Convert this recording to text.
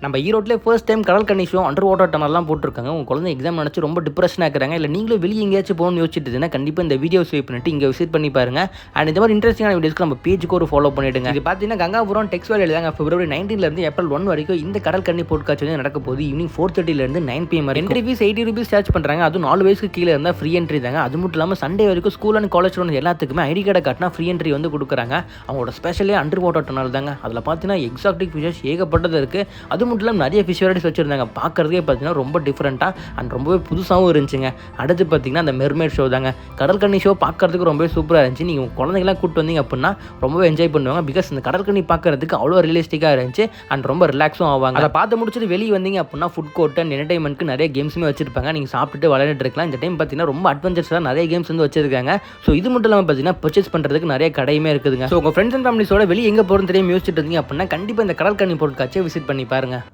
நம்ம ஈரோட்டில் first time கடல் கன்னி ஷோ அண்டர் வாட்டர் டனல்லாம் போட்டிருக்காங்க. உங்கள் குழந்தை எக்ஸாம் நினச்சி ரொம்ப டிப்ரெஷனாக இருக்கிறாங்க. இல்லை நீங்களும் வெளியே எங்கேயாச்சும் போகணும்னு யோசிச்சுட்டு இருந்தீங்கன்னா கண்டிப்பாக இந்த வீடியோ சேவ் பண்ணிட்டு இங்கே விசிட் பண்ணி பாருங்க. அண்ட் இந்த மாதிரி இன்ட்ரெஸ்டிங்கான வீடியோஸ்க்கு நம்ம பேஜுக்கு ஒரு ஃபாலோ பண்ணிவிடுங்க. இது பார்த்தீங்கன்னா கங்காபுரம் டெக்ஸ் வேலையில் தாங்க February 19 ஏப்ரல் 1 வரைக்கும் இந்த கடல் கன்னி போட்காட்சி வந்து நடக்க போகுது. Evening 4:30 9 PM entry fees 80 rupees charge பண்ணுறாங்க. அதுவும் 4 வயசுக்கு கீழே இருந்தால் ஃப்ரீ என்ட்ரி தாங்க. அது மட்டும் இல்லாமல் சண்டே வரைக்கும் ஸ்கூல் அண்ட் காலேஜ் ஸ்டூடெண்ட் எல்லாத்துக்குமே ஐடி கார்டை காட்டினா ஃப்ரீ என்ட்ரி வந்து கொடுக்குறாங்க. அவங்களோட ஸ்பெஷலே அண்டர் வாட்டர் டனல் தாங்க. அதில் பார்த்தீங்கன்னா எக்ஸாக்டிக் ஃபிஷஸ் ஏகப்பட்டது இருக்குது. அது மட்டும் இல்லாமல் நிறைய ஃபிஷ் வெரைட்டிஸ் வச்சுருந்தாங்க. பார்க்குறதுக்கே பார்த்தீங்கன்னா ரொம்ப டிஃப்ரெண்ட்டாக அண்ட் ரொம்பவே புதுசாகவும் இருந்துச்சுங்க. அடுத்து பார்த்தீங்கன்னா அந்த மெர்மேட் ஷோ தாங்க. கடல் கன்னி ஷோ பார்க்குறதுக்கு ரொம்பவே சூப்பராக இருந்துச்சு. நீங்கள் குழந்தைங்களாம் கூப்பிட்டு வந்தீங்க அப்படின்னா ரொம்பவே என்ஜாய் பண்ணுவாங்க. பிகாஸ் இந்த கடல் கன்னி பார்க்குறதுக்கு அவ்வளோ ரியலிஸ்டிக்காக இருந்துச்சு அண்ட் ரொம்ப ரிலாக்ஸும் ஆவாங்க. அதை பார்த்து முடிச்சுட்டு வெளியே வந்தீங்க அப்படின்னா ஃபுட் கோர்ட் அண்ட் என்டர்டைன்மெண்ட்க்கு நிறைய கேம்ஸுமே வச்சிருப்பாங்க. நீங்கள் சாப்பிட்டு விளையாடிட்டு இருக்கலாம். இந்த டைம் பார்த்தீங்கன்னா ரொம்ப அட்வென்ச்சர்ஸாக நிறைய கேம்ஸ் வந்து வச்சிருக்காங்க. ஸோ இது மட்டும் இல்லாமல் பார்த்தீங்கன்னா பர்ச்சேஸ் பண்ணுறதுக்கு நிறைய கடையுமே இருக்குதுங்க. ஸோ உங்கள் ஃப்ரெண்ட்ஸ் அண்ட் ஃபேமிலிஸோட வெளியே எங்கே போகிறோன்னு தெரியாமல் யோசிச்சுட்டு இருந்தீங்க அப்படின்னா கண்டிப்பாக இந்த கடல் கன்னி பொருட்காட்சியை விசிட் பண்ணி பாருங்க.